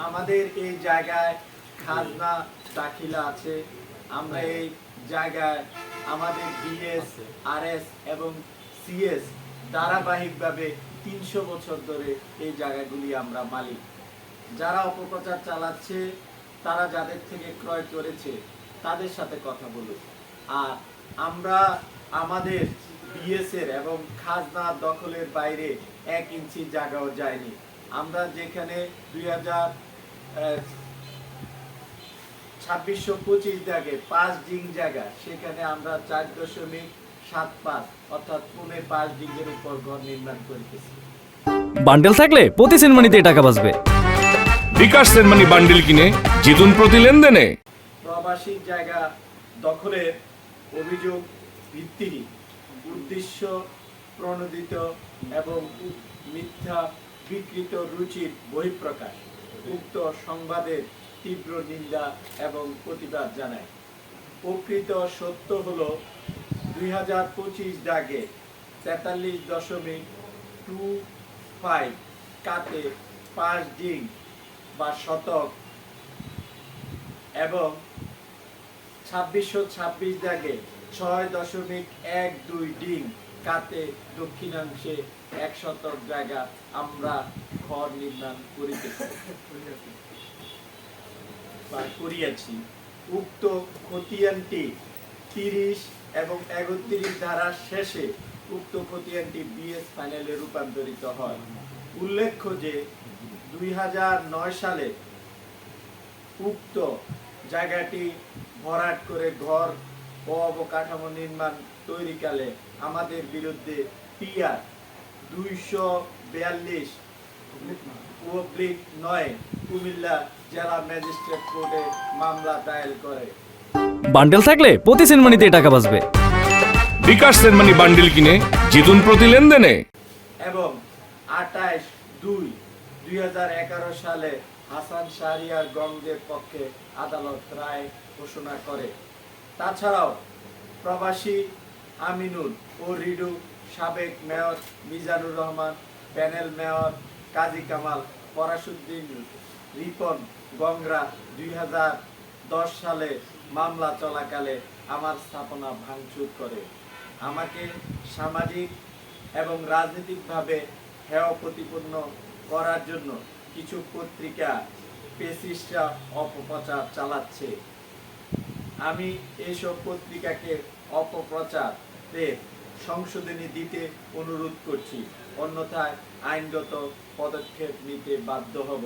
আমাদের এই জায়গায় খাজনা দাখিলা আছে। আমরা এই জায়গায় আমাদের বিএস, আরএস এবং সিএস ধারাবাহিকভাবে 300 বছর ধরে এই জায়গাগুলি আমরা মালিক। যারা অপপ্রচার চালাচ্ছে তারা যাদের থেকে ক্রয় করেছে তাদের সাথে কথা বলুন। আর আমরা আমাদের বিএসের এবং খাজনা দখলের বাইরে 1 ইঞ্চি জায়গাও যায়নি। আমরা যেখানে 2625 দাগে 5 ডিং জায়গা, সেখানে আমরা 4.75 অর্থাৎ 5 ডিঙের উপর ঘর নির্মাণ করতেছি। বান্ডেল থাকলে প্রতি সেনমানিতে টাকা বাঁচবে। বিকাশ সেনমানি বান্ডেল কিনে জিতুন প্রতি লেনদেনে। প্রবাসী জায়গা দখলের অভিযোগ ভিত্তিহীন, উদ্দেশ্য প্রণোদিত এবং মিথ্যা বিকৃত রুচির বহিঃপ্রকাশ। উক্ত সংবাদের তীব্র নিন্দা এবং প্রতিবাদ জানায়। প্রকৃত সত্য হলো 2025 দাগে 43.25 কাতে 5 ডিং বা শতক এবং 2626 দাগে 6.12 ডিং কাতে দক্ষিণাংশে 1 শতক জায়গা আমরা ঘর নির্মাণ করিয়াছি। উক্ত খতিয়ানটি 30 এবং 31 ধারার শেষে উক্ত খতিয়ানটি বিএস ফাইনালে রূপান্তরিত হয়। উল্লেখ্য যে 2009 সালে উক্ত জায়গাটি ভরাট করে ঘর ও অবকাঠামো নির্মাণ তৈরিকালে আমাদের বিরুদ্ধে পিআর 242/9 কুমিল্লা জেলা ম্যাজিস্ট্রেট কোর্টে মামলা দায়ের করে। বান্ডেল থাকলে প্রতি সেনমানিতে টাকা বাঁচবে। বিকাশ সেনমানি বান্ডেল কিনে জিতুন প্রতি লেনদেনে। এবং 28/2/2011 সালে হাসান শাহরিয়ার গঞ্জের পক্ষে আদালত রায় ঘোষণা করে। তাছাড়াও প্রবাসী আমিনুল ও রিডু, সাবেক mayor Mizanur Rahman, panel mayor Kazi Kamal, Farasuddin Ripon গংরা 2010 সালে মামলা চলাকালে আমার স্থাপনা ভাঙচুর করে। আমাকে সামাজিক এবং রাজনৈতিকভাবে হেয় প্রতিপন্ন করার জন্য কিছু পত্রিকা পেসিস্টরা অপপ্রচার চালাচ্ছে। আমি এইসব পত্রিকাকে অপপ্রচারের সংশোধনী দিতে অনুরোধ করছি, অন্যথায় আইনগত পদক্ষেপ নিতে বাধ্য হব।